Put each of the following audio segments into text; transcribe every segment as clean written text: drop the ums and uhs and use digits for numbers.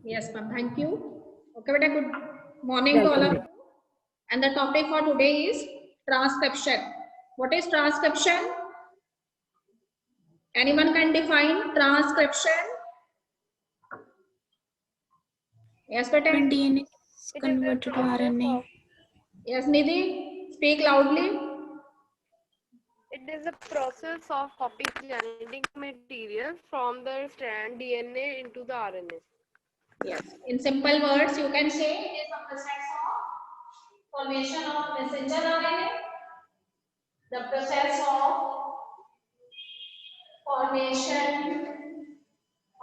Yes, ma'am. Thank you. Okay, beta. Good morning to all of you. And the topic for today is transcription. What is transcription? Anyone can define transcription? Yes, beta. When DNA is It is converted to the process RNA. of Yes, Nidhi. Speak loudly. it is a process of copying genetic material from the strand DNA into the RNA. Yes. In simple words, you can say it is the process of formation of messenger RNA. The process of formation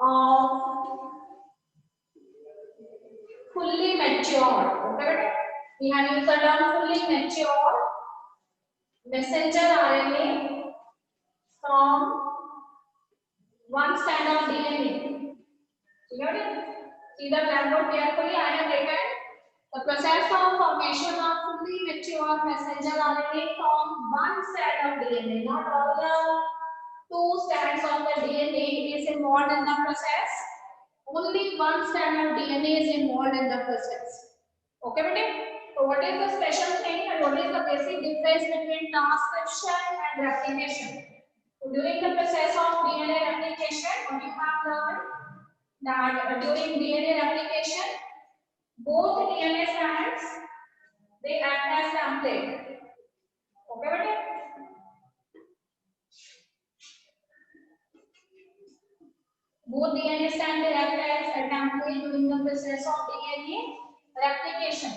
of fully mature. Okay, we have used the term fully mature messenger RNA from one strand of DNA. See the blackboard carefully. I have written the process of formation of fully mature messenger RNA from one strand of DNA. Not all the two strands of the DNA is involved in the process. Only one strand of DNA is involved in the process. Okay, beta? So what is the special thing and what is the basic difference between transcription and replication? So during the process of DNA replication, what you have learned that during DNA replication, both DNA strands they act as template. Okay, beta? Both DNA strands they act as a template during the process of DNA replication.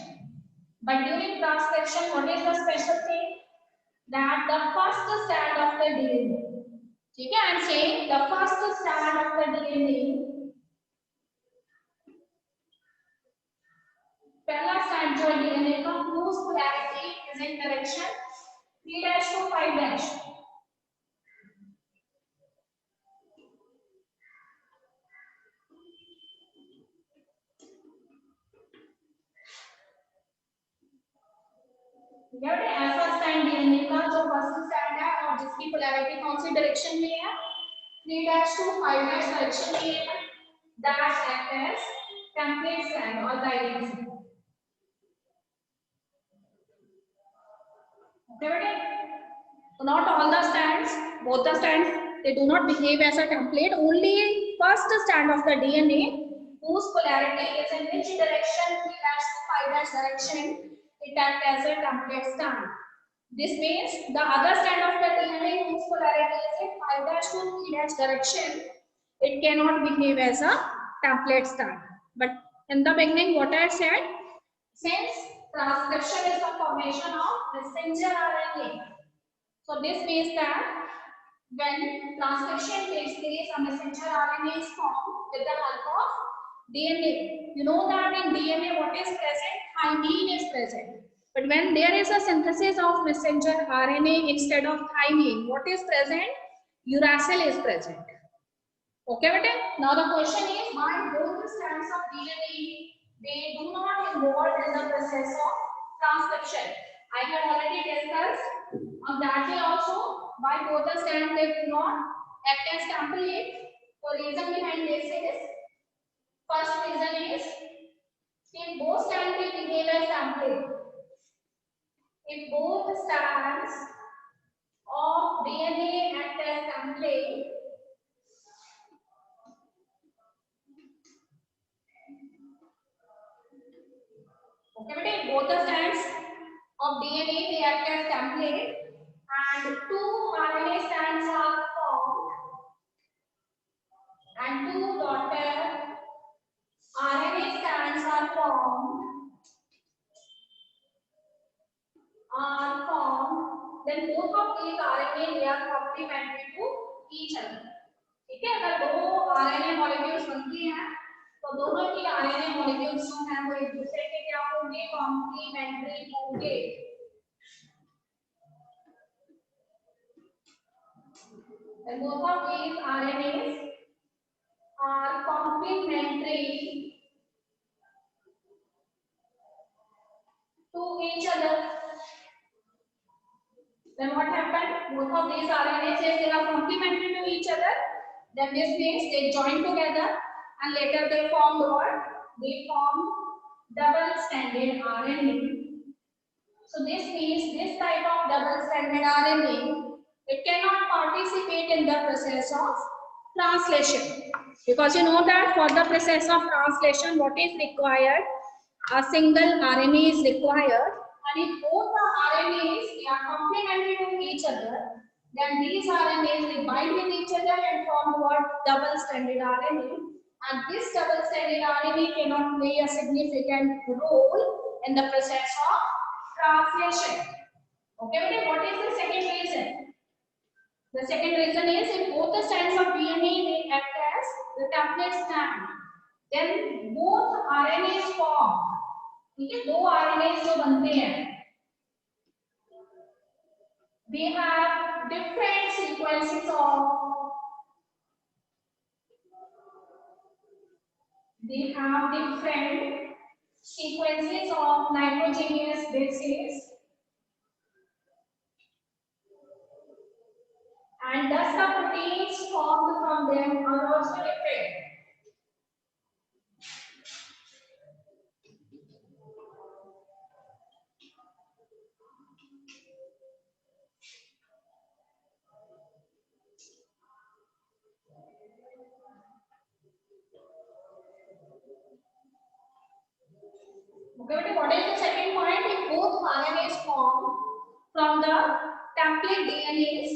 But during transcription, what is the special thing? That the first strand of the DNA. ठीक है? I am saying the first strand of the DNA. पहला strand जो DNA का whose polarity is in direction 3' to 5'. याद है ऐसा stand DNA का जो फर्स्ट स्टैंड है और जिसकी पोलैरिटी कौन सी डायरेक्शन में है 3' to 5' डायरेक्शन में है that act as template strand or guiding strand. Okay, so not all the strands, both the strands they do not behave as a template. Only first strand of the DNA whose polarity is in which direction 3' to 5' direction it acts as a template strand. This means the other strand of the DNA whose polarity is in 5' to 3' direction, it cannot behave as a template strand. But in the beginning, what I said, since transcription is the formation of messenger RNA, so this means that when transcription takes place, a messenger RNA is formed with the help of DNA. You know that in DNA, what is present? Thymine is present. But when there is a synthesis of messenger RNA instead of thymine, what is present? Uracil is present. Okay, beta? Now the question is why both the strands of DNA they do not involve in the process of transcription. I have already discussed on that day also why both the strands they do not act as template. The reason behind this is first reason is if both strands they behave as template. If both strands of DNA act as template, okay, but both the strands of DNA they act as template and two RNA strands are formed and two daughter RNA strands are formed then both of these RNA they are complementary to each other. ठीक है अगर दो RNA molecules बनती हैं तो दोनों की RNA molecules जो हैं वो एक दूसरे के क्या होंगे कॉम्प्लीमेंट्री होंगे. And both of these RNAs are complementary to each other. Then what happened? Both of these RNAs, if they are complementary to each other, then this means they join together and later they formed what? They formed double-stranded RNA. So this means this type of double-stranded RNA, it cannot participate in the process of translation, because you know that for the process of translation, what is required? A single RNA is required, and if both the RNAs they are complementary to each other, then these RNAs they bind with each other and form what? Double-stranded RNA. And this double-stranded RNA cannot play a significant role in the process of translation. Okay, what is the second reason? The second reason is if both the strands of DNA they act as the template strand, then both RNAs form. ठीक है, दो RNAs जो बनते हैं, they have different sequences of nitrogenous bases, and thus the proteins formed from them are also different. Okay, what is the second point? If both RNAs form from the template DNAs,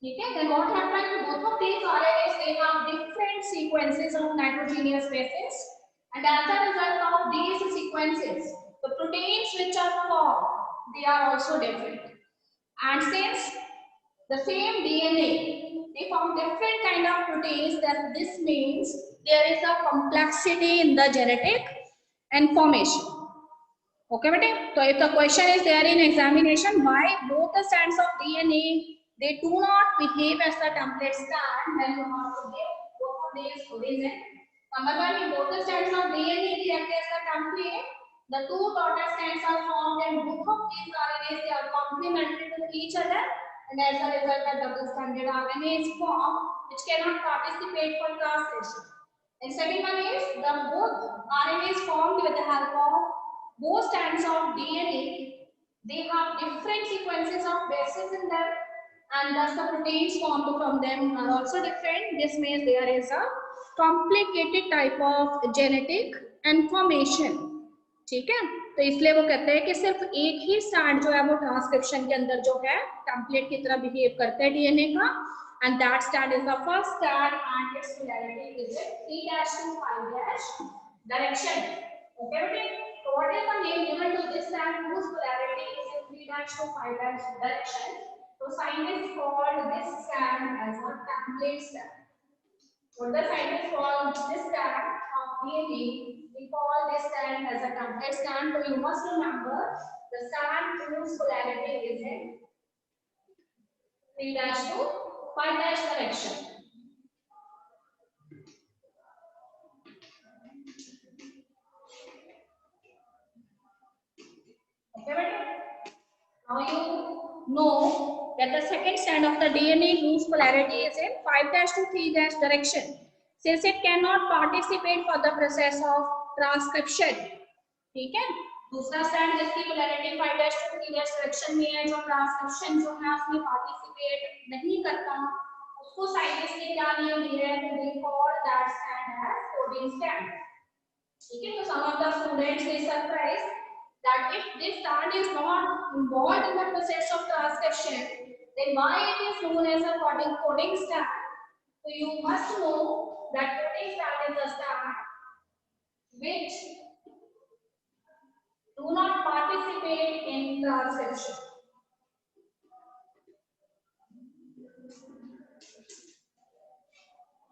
okay, then what happens? Both of these RNAs they have different sequences of nitrogenous bases, and as a result of these sequences, the proteins which are formed they are also different. And since the same DNA they form different kind of proteins, that this means there is a complexity in the genetic information. Okay, madam. So if the question is there in examination, why both the strands of DNA they do not behave as the template strand, then you have to give both of these reasons. Number one, if both the strands of DNA they act as the template, the two daughter strands are formed and both of these RNAs they are complementary to each other, and as a result a double-stranded RNA is formed which cannot participate for translation. And second one is the both RNAs formed with the help of both strands of DNA, they have different sequences of bases in them, and thus the proteins formed from them are also different. This means there is a complicated type of genetic information. ठीक है, तो इसलिए वो कहते हैं कि सिर्फ एक ही स्ट्रैंड जो है वो ट्रांसक्रिप्शन के अंदर जो है टेम्पलेट की तरह बिहेव करता है डीएनए का, and that strand is the first strand and its polarity is in 3' to 5' direction. Okay, so what is the name given to this strand whose polarity is in 3' to 5' direction? So scientists called this strand as a template strand. What the scientists call this strand of DNA, we call this strand as a template strand. So you must remember the strand whose polarity is in 3' to 5' direction. Okay, madam? Now you know that the second strand of the DNA whose polarity is in 5' to 3' direction, since it cannot participate for the process of transcription. ठीक है, दूसरा strand जिसकी polarity 5' to 3' direction में है, जो transcription जो है उसमें पार्टिसिपेट नहीं करता, उसको साइंटिस्ट ने क्या नेम दिया है? They call that strand as coding strand. ठीक है, तो some of the students they surprise that if this strand is not involved in the process of transcription, then why it is known as a coding strand? So you must know that coding strand is a strand which do not participate in transcription.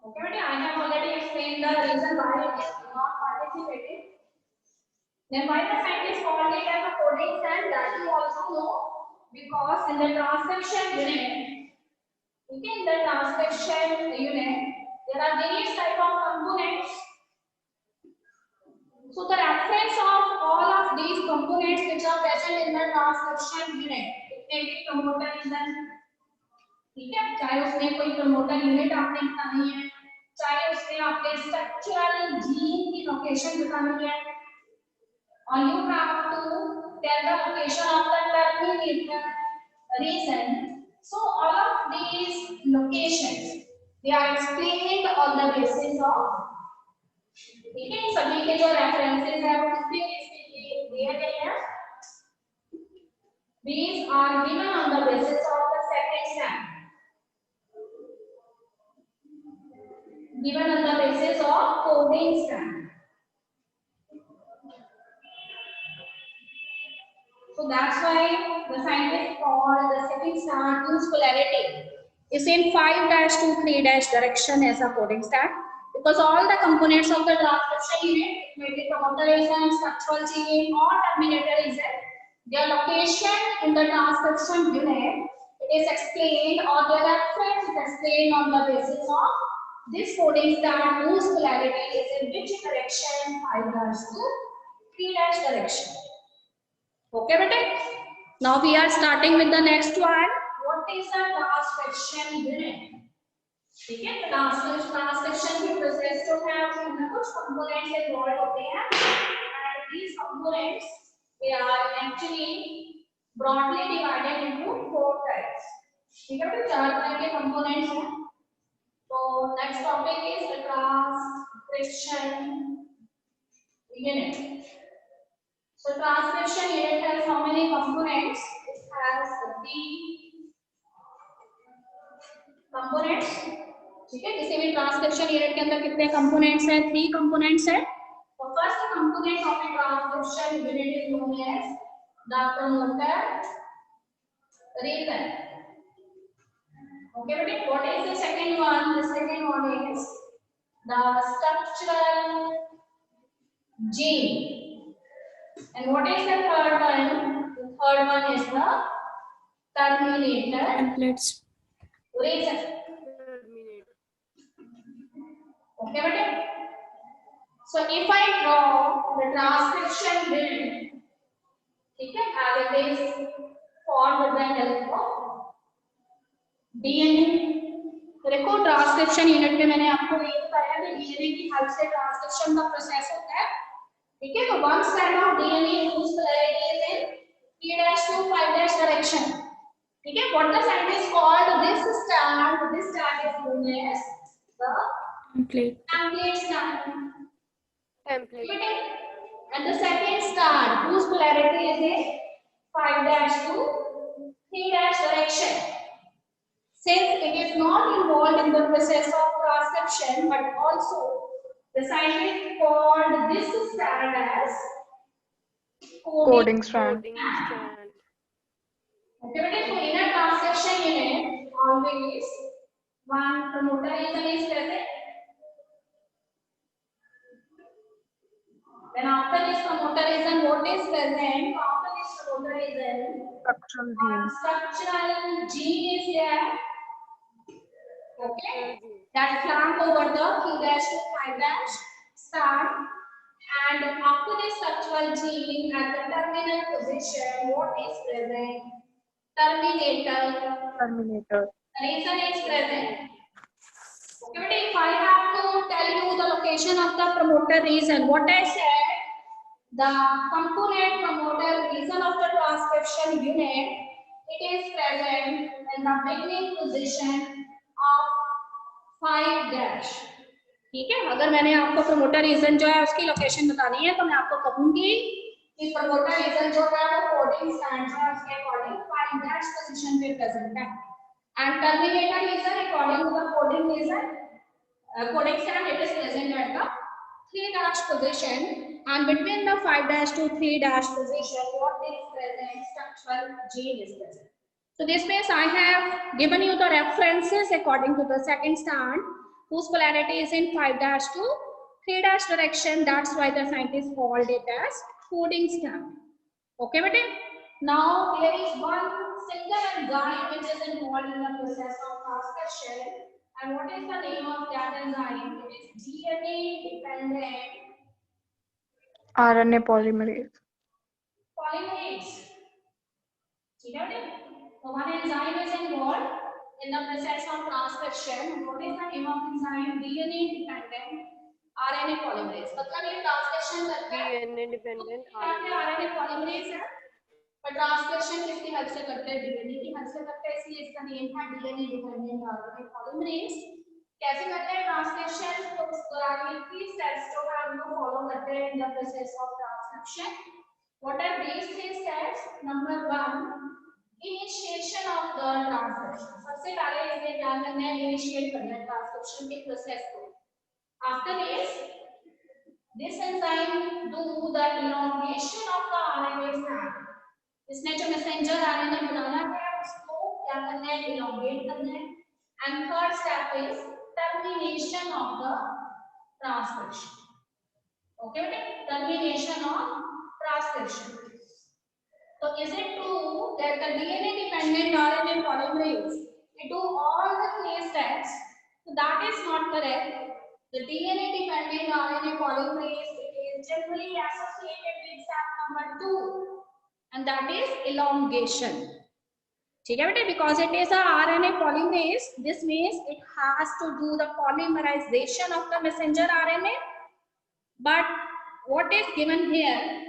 Okay, I have already explained the reason why it is not participating. Then why the scientists called it as a coding strand, that you also know, because in the transcription unit, okay, in the transcription unit, there are various type of components. So the reference of all of these components which are present in the transcription unit, it may be promoter enzyme. ठीक है, चाहे उसमें कोई promoter unit आपने बनानी है, चाहे उसमें आपके स्ट्रक्चरल जीन की लोकेशन बतानी है, or you have to tell the location of the terminator reason. So all of these locations they are explained on the basis of, ठीक है, सभी के जो रेफरेंसेस है वो किसके लिए दिए गए हैं? These are given on the basis of the second stand. Given on the basis of coding stand. So that's why the scientists call the second stand whose polarity is in 5' to 3' direction as a coding stand, because all the components of the transcription unit, it may be promoter region, structural gene or terminator region, their location in the transcription unit, it is explained, or their reference is explained on the basis of this coding stand whose polarity is in which direction? 5' to 3' direction. Okay, beta. Now we are starting with the next one. What is the transcription unit? ठीक है, transcription की process जो है उसमें कुछ components involve होते हैं, and these components they are actually broadly divided into 4 types. ठीक है, तो 4 तरह के कंपोनेंट्स हैं. तो next topic is the transcription unit. So transcription unit has how many components? It has 3 components. ठीक है, किसी भी ट्रांसक्रिप्शन यूनिट के अंदर कितने कंपोनेंट्स हैं? 3 कंपोनेंट्स हैं. तो first component of the transcription unit is known as the promoter region. Okay, but what is the second one? The second one is the structural gene. And what is the third one? The third one is the terminator templates. region. Okay, better. So if I draw the transcription unit, okay, as it is formed with the help of DNA. तो देखो transcription unit में मैंने आपको ये बताया कि DNA की help से ट्रांसक्रिप्शन का प्रोसेस होता है. ठीक है, तो one strand of DNA whose polarity is in 3' to 5' direction. ठीक है, what the scientists called this strand is known as the template strand. Template. And the second strand whose polarity is in 5' to 3' direction. Since it is not involved in the process of transcription, but also the scientists called this strand as Coding strand. Coding strand. Okay, but so in a transcription unit, always one promoter region is present. Then after this promoter region, what is present? After this promoter region, structural gene is there. Okay, that flank over the 3' to 5' strand, and after this structural gene at the terminal position, what is present? Terminator region is present. Okay, but if I have to tell you the location of the promoter region, what I said, the component promoter region of the transcription unit, it is present in the beginning position of 5'. ठीक है, अगर मैंने आपको promoter reason जो है उसकी location बतानी है तो मैं आपको कहूंगी कि प्रमोटर रीजन जो है वो कोडिंग स्टैंड है उसके अकॉर्डिंग 5' पोजीशन पे प्रेजेंट है, and terminator region according to the coding region coding stand it is present at the 3' position, and between the 5' to 3' position what is present? Structural gene is present. So this means I have given you the references according to the second stand whose polarity is in 5' to 3' direction. That's why the scientists called it as coding stand. Okay, but now there is one single enzyme which is involved in the process of transcription. And what is the name of that enzyme? It is DNA dependent RNA polymerase. Polymerase. So one enzyme is involved in the process of transcription. What is the name of enzyme? DNA dependent RNA polymerase. मतलब ये transcription करता है DNA dependent RNA polymerase है, पर transcription किसकी help से करते हैं? डीएनए की हेल्प से करते हैं, इसलिए इसका नेम है डीएनए डिपेंडेंट आरएनए पॉलीमरेज। कैसे करते हैं ट्रांसक्रिप्शन? तो उस दौरान की स्टेप्स जो है उनको फॉलो करते हैं in the process of transcription. What are these three steps? Number 1, initiation of the transcription. सबसे पहले इसमें क्या करना है? इनिशिएट करना है ट्रांसक्रिप्शन के प्रोसेस को। After this enzyme do the elongation of the RNA strand. इसने जो मैसेंजर RNA बनाना है उसको क्या करना है? elongate करना है। And third step is termination of the transcription. Okay, termination of transcription. So is it true that the DNA dependent RNA polymerase it do all the three steps? So that is not correct. The DNA dependent RNA polymerase it is generally associated with step number 2, and that is elongation. ठीक है बेटे, because it is a RNA polymerase, this means it has to do the polymerization of the messenger RNA. But what is given here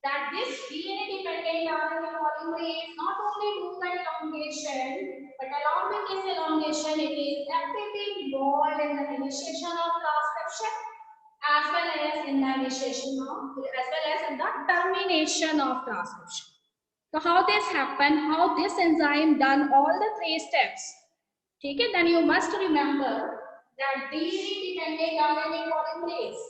that this DNA dependent RNA polymerase not only do the elongation, but along with this elongation, it is actively involved in the initiation of transcription as well as in the initiation of the termination of transcription. So how this happen? How this enzyme done all the three steps? ठीक है? Then you must remember that DNA dependent RNA polymerase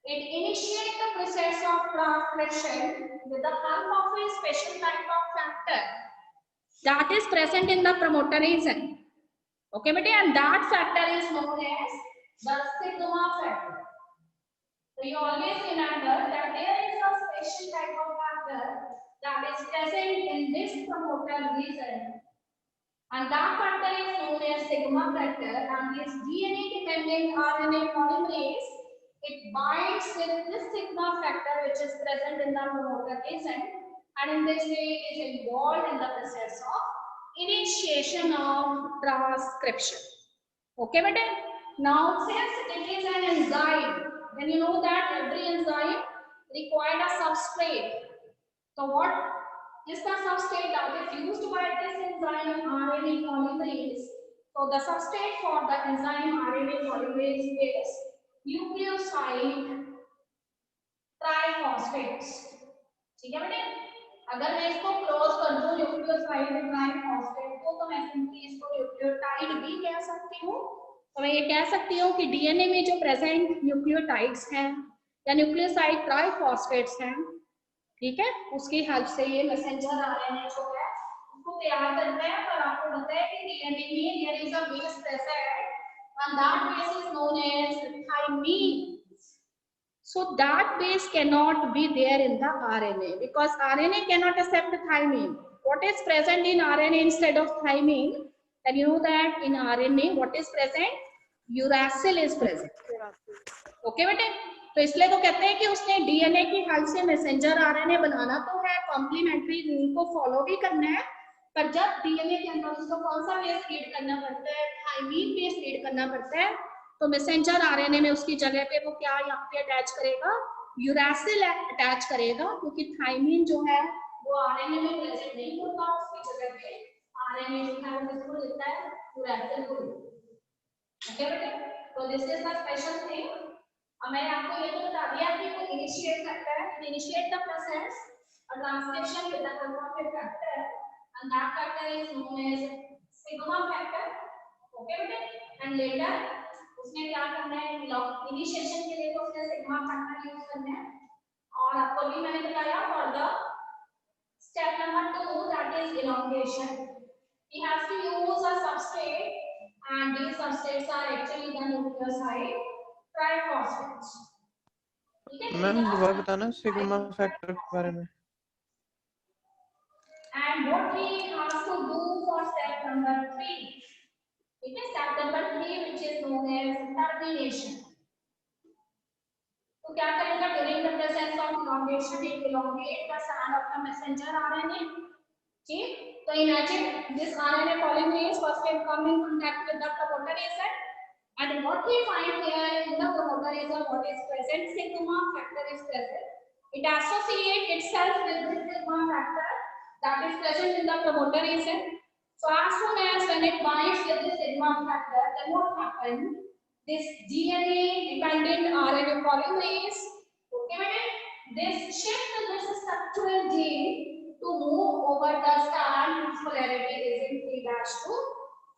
it initiates the process of transcription with the help of a special type of factor that is present in the promoter region. Okay, beta, and that factor is known as the sigma factor. So you always remember that there is a special type of factor that is present in this promoter region, and that factor is known as sigma factor. And this DNA dependent RNA polymerase it binds with this sigma factor which is present in the promoter region, and in this way it is involved in the process of initiation of transcription. Okay, beta. Now since it is an enzyme, then you know that every enzyme required a substrate. So what is the substrate that is used by this enzyme RNA polymerase? So the substrate for the enzyme RNA polymerase is nucleoside triphosphates. ठीक है बेटे, अगर मैं इसको close कर दूं nucleoside triphosphate को तो मैं सिंपली इसको न्यूक्लियोटाइड भी कह सकती हूँ। तो मैं ये कह सकती हूँ कि डीएनए में जो प्रेजेंट न्यूक्लियोटाइड्स हैं या न्यूक्लियोसाइड ट्राइफॉस्फेट्स हैं, ठीक है, उसकी हेल्प से ये मैसेंजर आरएनए जो है उसको तैयार करता है। पर आपको पता है कि डीएनए में there is a base present and that base is known as thymine. So that base cannot be there in the RNA because RNA cannot accept thymine. What is present in RNA instead of thymine? And you know that in RNA what is present? Uracil is present. Okay बेटे, तो इसलिए तो कहते हैं कि उसने DNA की help से मैसेंजर आरएनए बनाना तो है, कॉम्प्लीमेंट्री रूल को फॉलो भी करना है, पर जब डीएनए के अंदर उसको कौन सा बेस रीड करना पड़ता है? थाइमीन बेस रीड करना पड़ता है। तो मैसेंजर आरएनए में उसकी जगह पे वो क्या यहाँ पे अटैच करेगा? यूरासिल अटैच करेगा, क्योंकि थाइमीन जो है वो आरएनए में प्रेजेंट नहीं होता, उसकी जगह पे आरएनए जो है वो किसको लेता है? यूरासिल को। ओके बेटे, तो this is the special thing. अब मैंने आपको ये तो बता दिया कि वो इनिशिएट करता है, इनिशिएट द प्रोसेस और transcription with the help of A factor, and that factor is known as sigma factor. Okay बेटे, and later उसने क्या करना है? इनिशिएशन के लिए तो उसने सिग्मा फैक्टर यूज करना है। और आपको भी मैंने बताया for the step number 2 that is elongation, he has to use a substrate and these substrates are actually the nucleoside triphosphates. ठीक है मैम दोबारा बताना सिग्मा फैक्टर के बारे में। And what he has to do for step number 3? It is step number 3 which is known as termination. तो क्या करेगा? During the process of elongation, it elongate the strand of the messenger RNA. ठीक, So imagine this RNA polymerase first can come in contact with the promoterase, and what we find here in the promoterase, what is present, sigma factor is present. It associates itself with this sigma factor that is present in the promoterase. So as soon as when it binds with this sigma factor, then what happens? This DNA dependent RNA polymerase, okay, this shift this structural gene to move over the strand whose polarity is in 3' to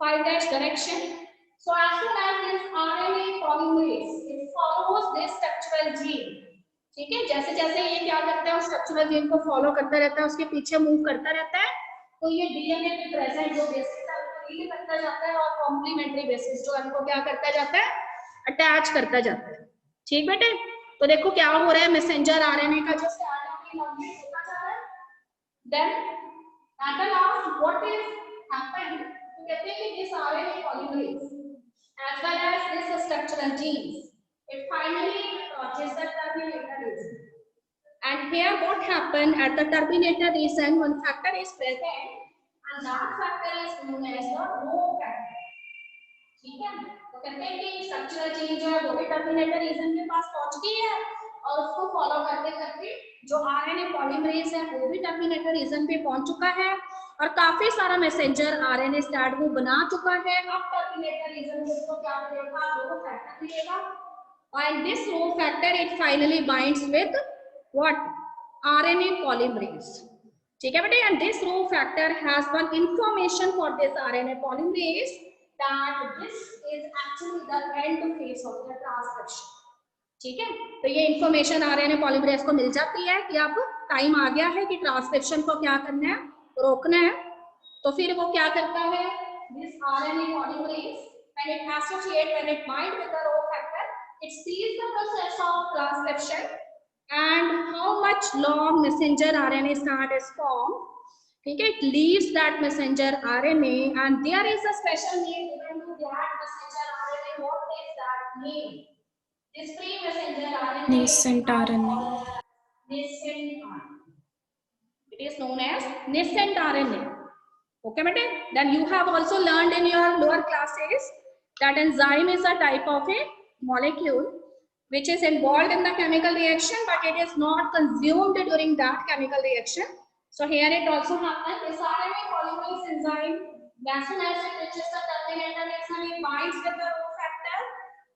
5' direction. So as soon as this RNA polymerase it follows this structural gene, ठीक है, जैसे जैसे ये क्या करता है उस structural gene को फॉलो करता रहता है, उसके पीछे मूव करता रहता है, तो ये डीएनए पे प्रेजेंट जो बेसिस है उसको रीड करता जाता है और कॉम्प्लीमेंट्री बेसिस जो है उनको क्या करता जाता है, अटैच करता जाता है। ठीक बेटे, तो देखो क्या हो रहा है, मैसेंजर आरएनए का जो स्ट्रैंड है वो लंबी होता जा रहा है। Then at the last what is happened, तो कहते हैं कि this RNA polymerase as well as this structural genes, it finally approaches the terminator region. And here what happened at the terminator region, one factor is present and that factor is known as the Rho factor. ठीक है, तो कहते हैं कि structural gene जो है वो भी टर्मिनेटर रीजन के पास पहुंच गई है और उसको फॉलो करते करते जो आरएनए पॉलीमरेज है वो भी टर्मिनेटर रीजन पे पहुंच चुका है और काफी सारा मैसेंजर आरएनए स्टार्ट वो बना चुका है। अब टर्मिनेटर रीजन को क्या करेगा, रो फैक्टर मिलेगा और this rho factor it finally binds with what, RNA polymerase. ठीक है बेटे, and this rho factor has one information for this RNA polymerase that this is actually the end phase of the transcription. ठीक है, तो ये information RNA polymerase को मिल जाती है कि अब टाइम आ गया है कि ट्रांसक्रिप्शन को क्या करना है, रोकना है। तो फिर वो क्या करता है, this RNA polymerase when it associate, when it bind with the Rho factor, it sees the process of transcription and how much long messenger RNA strand is formed. ठीक है, it leaves that messenger RNA and there is a special name given to that messenger RNA. What is that name? This free messenger RNA. Nascent RNA. Nascent RNA. It is known as nascent RNA. Okay, bete? Then you have also learned in your lower classes that enzyme is a type of a molecule which is involved in the chemical reaction, but it is not consumed during that chemical reaction. So here it also happens. This RNA polymerase enzyme, as soon as it reaches the terminator region, it binds with the Rho factor.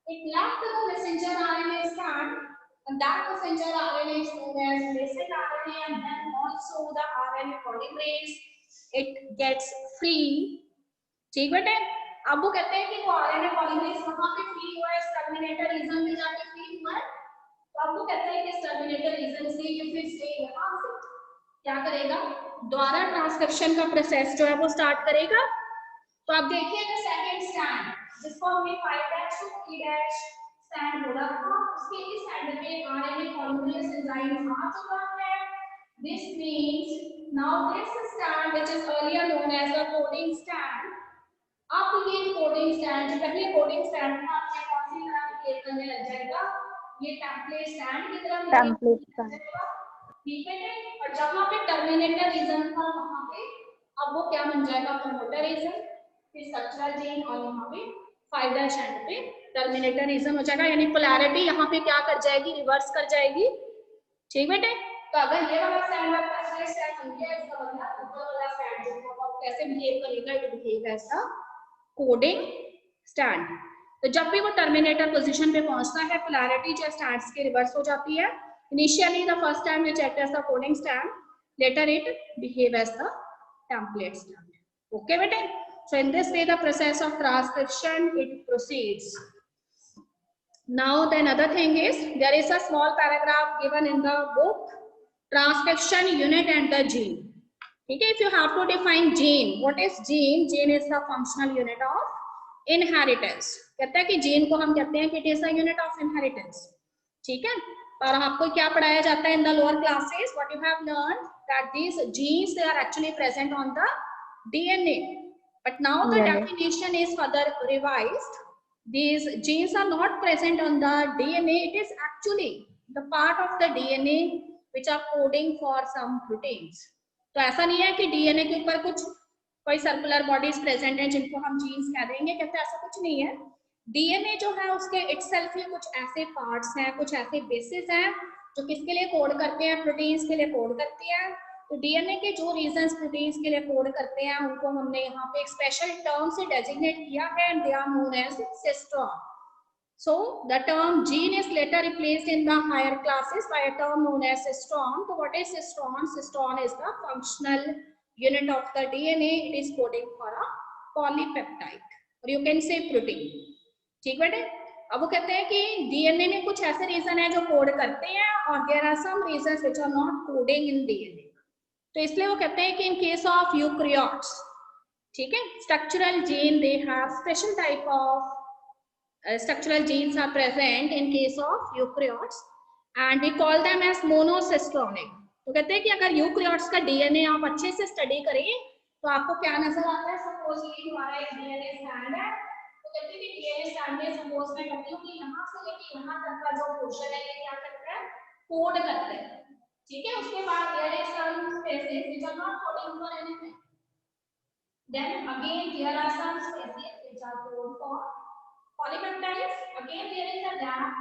It left the messenger RNA strand, and that messenger RNA is known as nascent RNA, and then also the RNA polymerase it gets free. ठीक बेटे, अब वो कहते हैं कि वो RNA polymerase कहाँ पे फ्री हुआ है, टर्मिनेटर रीजन में जाके फ्री हुआ है। तो अब वो कहते हैं कि टर्मिनेटर रीजन से ये फिर से यहाँ से क्या करेगा, द्वारा ट्रांसक्रिप्शन का प्रोसेस जो है वो स्टार्ट करेगा। तो आप देखिएगा सेकंड स्ट्रैंड जिसको हमने 5' to 3' स्ट्रैंड बोला था, उसके इस स्ट्रैंड पे आरएनए पॉलीमरेज एंजाइम आ चुका है। This means now this strand which is earlier known as the coding strand, अब ये कोडिंग स्ट्रैंड जो पहले कोडिंग स्ट्रैंड था आपने कौन सी तरह बिहेव करने लग जाएगा, ये टेम्पलेट स्ट्रैंड की तरह टेम्पलेट स्ट्रैंड। ठीक है, और जहां पे टर्मिनेटर रीजन था वहां पे अब वो क्या बन जाएगा, प्रमोटर रीजन, फिर स्ट्रक्चरल जीन और यहाँ पे 5' एंड पे टर्मिनेटर रीजन हो जाएगा, यानी पोलैरिटी यहाँ पे क्या कर जाएगी, रिवर्स कर जाएगी। ठीक बेटे, तो अगर ये वाला स्टैंड आपका ऐसा स्टैंड बन गया, इसका मतलब ऊपर वाला स्टैंड जो अब कैसे बिहेव करेगा, it behave as the coding stand. तो जब भी वो टर्मिनेटर पोजीशन पे पहुंचता है, पोलैरिटी जो स्टैंड्स के रिवर्स हो जाती है। Initially, the first strand which acts as the coding strand, later it behave as the template strand. Okay, bete? So in this way, the process of transcription it proceeds. Now, the another thing is there is a small paragraph given in the book, transcription unit and the gene. Okay, if you have to define gene, what is gene? Gene is the functional unit of inheritance. कहते हैं कि gene को हम कहते हैं कि it is a unit of inheritance. ठीक है, और आपको क्या पढ़ाया जाता है in the lower classes, what you have learn that these genes they are actually present on the DNA, but now the definition is further revised. These genes are not present on the DNA, it is actually the part of the DNA which are coding for some proteins. तो ऐसा नहीं है कि DNA के ऊपर कुछ कोई circular bodies present हैं जिनको हम जीन्स कह देंगे, कहते हैं ऐसा कुछ नहीं है। डीएनए जो है उसके इटसेल्फ ही कुछ ऐसे पार्ट्स हैं, कुछ ऐसे बेसिस हैं जो किसके लिए कोड करते हैं, प्रोटीन्स के लिए कोड करती है। तो डीएनए के जो रीजंस प्रोटीन्स के लिए कोड करते हैं उनको हमने यहाँ पे एक स्पेशल टर्म से डेजिग्नेट किया है, and they are known as cistron. So the term gene is later replaced in the higher classes by a term known as cistron. So what is cistron? Cistron is the functional unit of the DNA. It is coding for a polypeptide, or you can say protein. ठीक बेटे, अब वो कहते हैं कि DNA में कुछ ऐसे रीजन है जो कोड करते हैं और there are some reasons which are not coding in DNA. तो इसलिए वो कहते हैं कि इन केस ऑफ यूकैरियोट्स, ठीक है, structural gene they have special type of structural genes are present in case of eukaryotes and we call them as monocistronic. तो कहते हैं कि अगर यूकैरियोट्स का डीएनए आप अच्छे से स्टडी करें तो आपको क्या नजर आता है. सपोज ये हमारा एक डीएनए स्ट्रैंड है, तो कहते हैं कि डीएनए स्ट्रैंड में सपोज मैं कहती हूँ कि यहाँ से लेके यहाँ तक का जो पोर्शन है ये क्या करता है, कोड करता है. ठीक है, उसके बाद there is some spaces which are not coding for anything. Then again there are some spaces which are code for polypeptides. Again there is a gap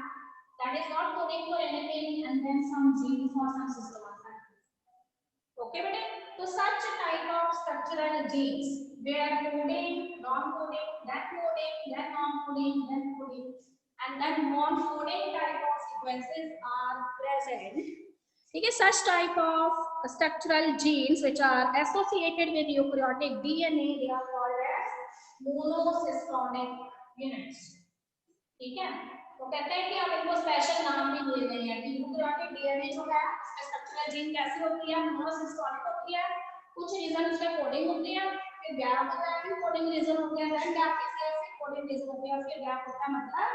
that is not coding for anything, and then some genes or some system are present. Okay bete, so such a type of structural genes where coding, non-coding, then non-coding, then coding, and then non-coding type of sequences are present. ठीक है, such type of structural genes which are associated with eukaryotic DNA, they are called as monocistronic units. ठीक है, तो कहते हैं कि अब इनको स्पेशल नाम भी दिए गए हैं कि यूकैरियोटिक डीएनए जो है उसमें स्ट्रक्चरल जीन कैसी होती है, मोनोसिस्टोनिक होती है, कुछ रीजन उसके कोडिंग होती है, फिर गैप होता है, फिर कोडिंग रीजन होते हैं, देन गैप की तरह से कोडिंग रीजन होते हैं, फिर गैप होता है. मतलब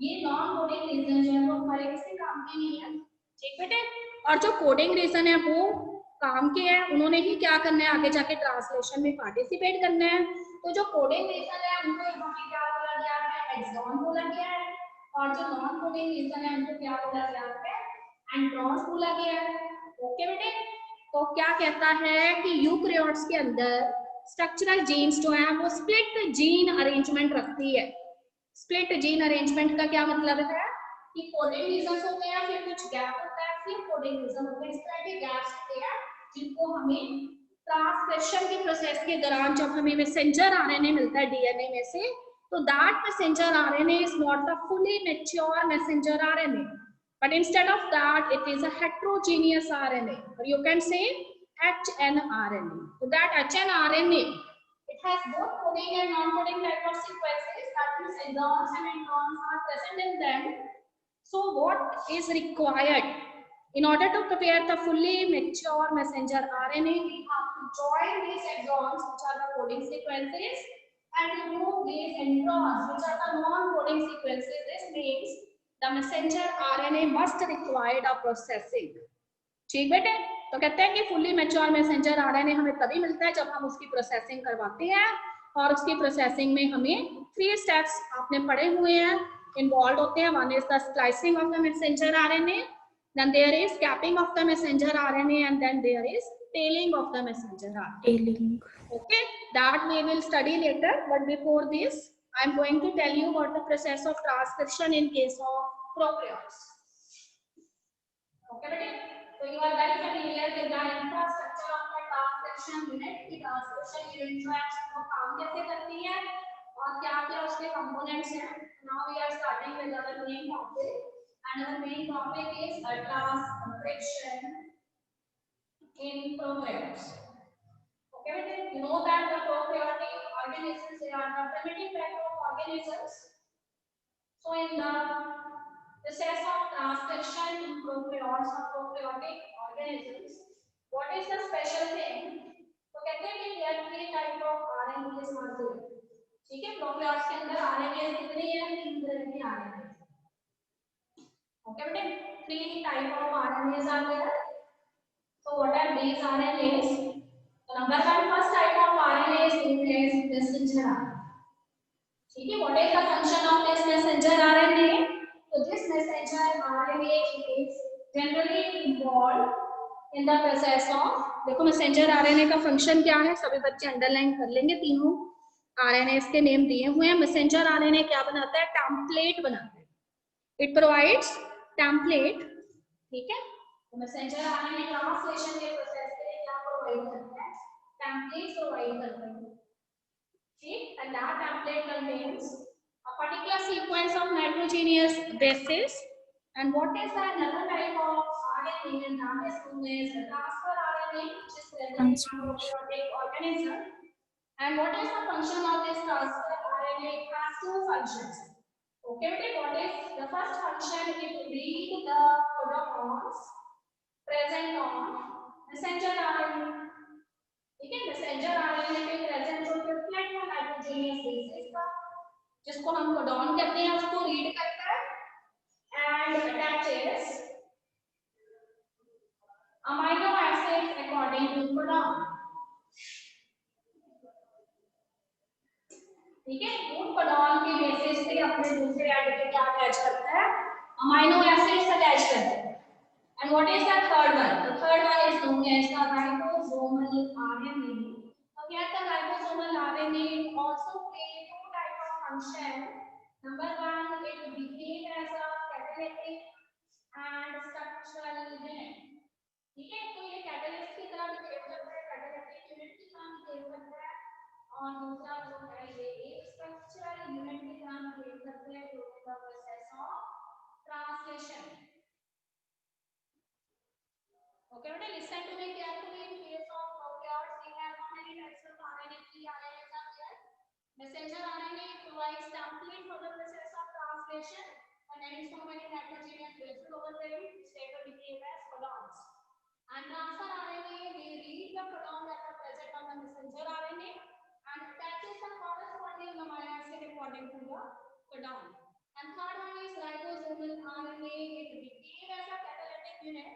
ये नॉन कोडिंग रीजन जो है वो हमारे किसी काम के नहीं है. ठीक बेटे, और जो कोडिंग रीजन है वो काम के हैं, उन्होंने ही क्या करना है, आगे जाके ट्रांसलेशन में पार्टिसिपेट करना है. तो जो कोडिंग रीजन है उनको यहाँ पे क्या बोला गया है, एक्सॉन बोला गया है, और जो नॉन कोडिंग रीजन है उनको क्या बोला गया है, एंड्रॉन बोला गया है. ओके बेटे, तो क्या कहता है कि यूकैरियोट्स के अंदर स्ट्रक्चरल जीन्स जो है वो स्प्लिट जीन अरेंजमेंट रखती है. स्प्लिट जीन अरेंजमेंट का क्या मतलब है कि कोडिंग रीजन होते हैं, फिर कुछ गैप होता है, फिर कोडिंग रीजन होते हैं. इस तरह के गैप्स होते हैं जिनको हमें ट्रांसक्रिप्शन के प्रोसेस के दौरान जब हमें मैसेंजर आरएनए मिलता है डीएनए में से, तो that messenger RNA is not the fully mature messenger RNA, but instead of that it is a heterogeneous RNA, और you can say hnRNA. So that hnRNA, it has both coding and non-coding type of sequences, that means exons and introns are present in them. So what is required in order to prepare the fully mature messenger RNA? We have to join these exons, which are the coding sequences, and remove these introns, which are the non-coding sequences. This means the messenger RNA must require a processing. ठीक बेटे, तो कहते हैं कि fully mature messenger RNA हमें तभी मिलता है जब हम उसकी प्रोसेसिंग करवाते हैं, और उसकी प्रोसेसिंग में हमें 3 स्टेप्स आपने पढ़े हुए हैं इन्वॉल्व होते हैं. One is the splicing of the messenger RNA, then there is capping of the messenger RNA, and then there is tailing of the messenger RNA. Okay, that we will study later, but before this I am going to tell you what the process of transcription in case of prokaryotes. Okay बेटे, so you are very familiar with the infrastructure of the transcription unit. की transcription unit जो है वो काम कैसे करती है और क्या क्या उसके components हैं. Now we are starting with our main topic, and our main topic is transcription in prokaryotes. Okay, you know that the prokaryotic organisms, they are the primitive type of organisms. So in the process of transcription in prokaryotes or prokaryotic organisms, what is the special thing? तो कहते हैं कि there are 3 type of RNAs are there. ठीक है, prokaryotes के अंदर RNAs कितने हैं? 3 तरह के RNAs. Okay बेटे, 3 type of RNAs are there. So what are these RNAs? So number 1, first type of RNA is messenger RNA. ठीक है, what is the function of this messenger RNA? So this messenger RNA is generally involved in the process of, देखो messenger RNA का function क्या है, सभी बच्चे underline कर लेंगे, तीनों आरएनए के नेम दिए हुए हैं। मैसेंजर आरएनए क्या बनाता है, टेम्पलेट बनाता है, इट प्रोवाइड्स टेम्पलेट, ठीक है। तो मैसेंजर आरएनए ट्रांसलेशन के प्रोसेस के लिए क्या प्रोवाइड करता है, टेम्पलेट प्रोवाइड करता है, ठीक। And that template contains a particular sequence of nitrogenous bases. And what is the another type of RNA, and that is known as transfer RNA, which is present in Translation. prokaryotic organism. And what is the function of this transfer RNA? It has two functions. Okay, what is the first function? It read the codons present on messenger RNA. ठीक है, messenger RNA पे present जो triplet है nitrogenous basis का, जिसको हम codon कहते हैं, उसको रीड करता है and attaches amino acids according to codon, ठीक है। वो कोडॉन के बेसिस पे अपने दूसरे एंड पे क्या अटैच करता है, अमीनो एसिड्स अटैच करता है। And what is the third one, the third one is known as the ribosomal RNA. So here the ribosomal RNA also play two type of function. Number one, it behave as a catalytic and structural unit. ठीक है, तो ये catalyst की तरह behave करता है, catalytic unit की तरह बिहेव करता है, और दूसरा जो है ये एक स्ट्रक्चरल यूनिट की तरह बिहेव करता है during the process of translation. Okay, better listen to me carefully. In case of prokaryotes, we have how many types of RNA? 3 RNAs are there. Messenger RNA provides template for the process of translation, and there is so many nitrogenous bases over there, which later became as codons. And transfer RNA, they read the codon that are present on the messenger RNA and attaches the corresponding amino acid according to the codon. And third one is ribosomal RNA. It behaves as a catalytic unit.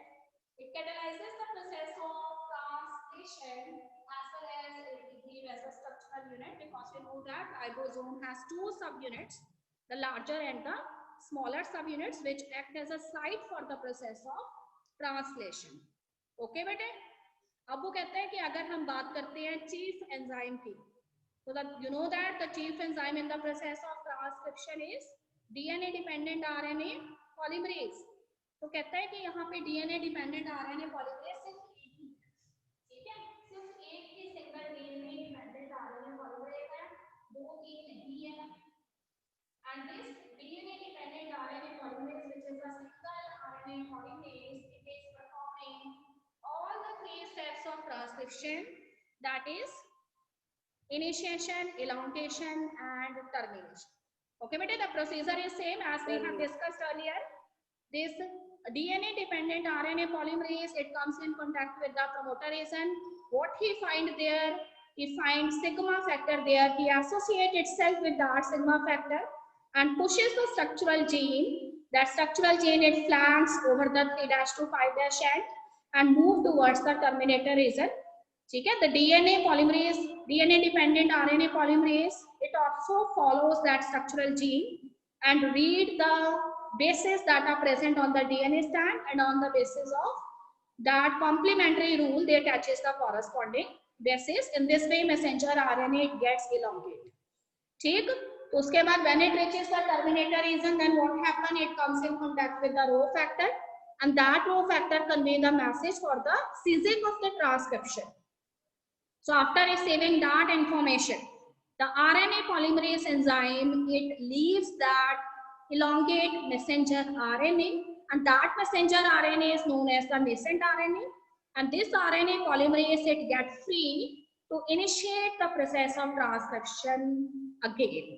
It catalyzes the process of translation as well as it behaves as a structural unit, because we know that ribosome has two subunits, the larger and the smaller subunits, which act as a site for the process of translation. Okay बेटे, अब वो कहते हैं कि अगर हम बात करते हैं चीफ एंजाइम की, so that you know that the chief enzyme in the process of transcription is DNA dependent RNA polymerase. तो कहता है कि यहाँ पे डीएनए डिपेंडेंट आरएनए पॉलीमरेज सिर्फ एक ही, ठीक है, सिर्फ एक ही single DNA dependent RNA polymerase है, 2-3 नहीं है। And this DNA dependent RNA polymerase, which is a single RNA polymerase, it is performing all the 3 steps of transcription, that is initiation, elongation and termination. Okay beta, the procedure is same as we have discussed earlier. This DNA dependent RNA polymerase, it comes in contact with the promoter region. What he find there, he finds sigma factor there, he associates itself with that sigma factor and pushes the structural gene. That structural gene, it flanks over the 3' to 5' end and move towards the terminator region. ठीक है, the DNA polymerase, DNA dependent RNA polymerase, it also follows that structural gene and read the bases that are present on the DNA strand, and on the basis of that complementary rule, they attaches the corresponding bases. In this way, messenger RNA it gets elongated. ठीक, तो उसके बाद when it reaches the terminator region, then what happen? It comes in contact with the Rho factor, and that Rho factor convey the message for the ceasing of the transcription. So after receiving that information, the RNA polymerase enzyme, it leaves that elongate messenger RNA, and that messenger RNA is known as the nascent RNA, and this RNA polymerase, it gets free to initiate the process of transcription again.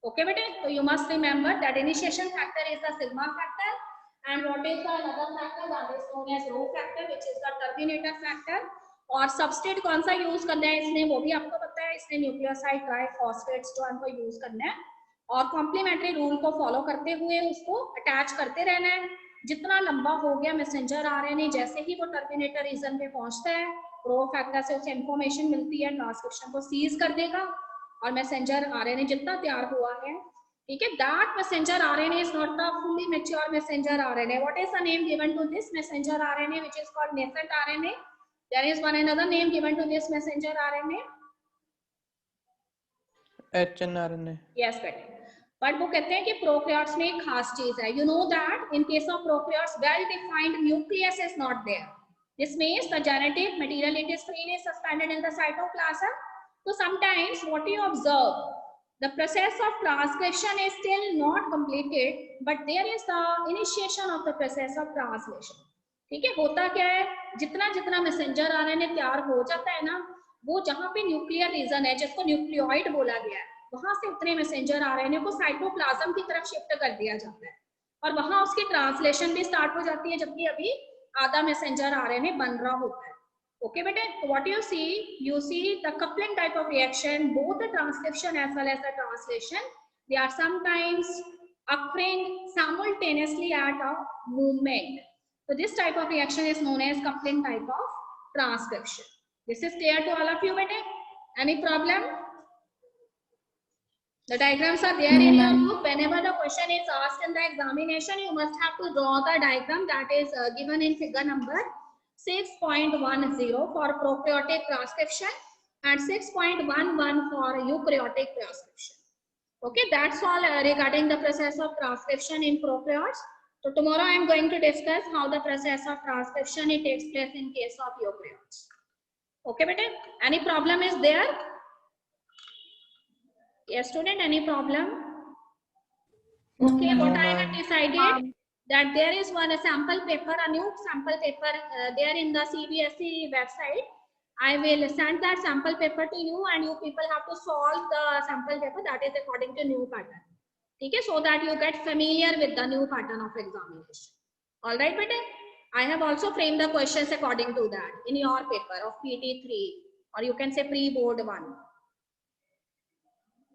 Okay beta, so you must remember that initiation factor is the sigma factor, and what is the another factor, that is known as Rho factor, which is the terminator factor. और substrate कौन सा use करना है इसने, वो भी आपको पता है, इसने न्यूक्लियोसाइड ट्राइफॉस्फेट्स जो हमको यूज करना है, और कॉम्प्लीमेंट्री रूल को फॉलो करते हुए उसको अटैच करते रहना है। जितना लंबा हो गया मैसेंजर आरएनए, जैसे ही वो टर्मिनेटर रीजन पे पहुंचता है, रो फैक्टर से उसे इंफॉर्मेशन मिलती है, ट्रांसक्रिप्शन को सीज कर देगा, और मैसेंजर आरएनए जितना तैयार हुआ है ठीक है, that messenger RNA is not the fully mature messenger RNA. What is the name given to this messenger RNA, which is called nascent RNA? There is one another name given to this messenger RNA. HNRNA. Yes, बेटे. But वो कहते हैं कि prokaryotes में एक खास चीज है. You know that in case of prokaryotes, well-defined nucleus is not there. This means the genetic material it is freely suspended in the cytoplasm. So sometimes what you observe, the process of transcription is still not completed, but there is the initiation of the process of translation. ठीक है, होता क्या है, जितना जितना messenger RNA तैयार हो जाता है ना, वो जहाँ पे न्यूक्लियर रीजन है जिसको न्यूक्लियोइड बोला गया है, वहां से उतने मैसेंजर आरएनए को साइटोप्लाज्म की तरफ शिफ्ट कर दिया जाता है और वहां उसकी ट्रांसलेशन भी स्टार्ट हो जाती है, जबकि अभी आधा मैसेंजर आरएनए बन रहा होता है. Okay, बेटे, what you see the coupling type of reaction, both the transcription as well as the translation, they are sometimes occurring simultaneously at a movement. So this type of reaction is known as coupling type of transcription. This is clear to all of you, bete? Any problem? The diagrams are there in your book. Whenever the question is asked in the examination, you must have to draw the diagram that is given in figure number 6.10 for prokaryotic transcription and 6.11 for eukaryotic transcription. Okay, that's all regarding the process of transcription in prokaryotes. So tomorrow I am going to discuss how the process of transcription it takes place in case of eukaryotes. Okay, bete? Any problem is there? Yes, student, any problem? Okay, No, what I have decided that there is one sample paper, a new sample paper there in the CBSE website. I will send that sample paper to you and you people have to solve the sample paper that is according to new pattern. Okay, so that you get familiar with the new pattern of examination. All right, bete? I have also framed the questions according to that in your paper of PT3 or you can say pre-board 1.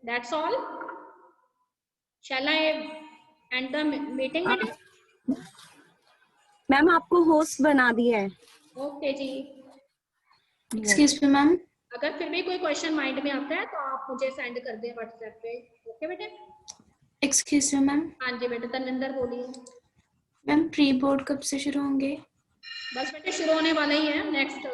That's all. Shall I end the meeting? Ma'am आपको host बना दिया है. Okay जी. Excuse me ma'am. अगर फिर भी कोई question mind में आता है तो आप मुझे सेंड कर दें व्हाट्सएप पे. ओके बेटे. Excuse me ma'am. हाँ जी बेटे, तनिंदर बोलिए. मैम प्री बोर्ड कब से शुरू होंगे? बस बेटे शुरू होने वाला ही है नेक्स्ट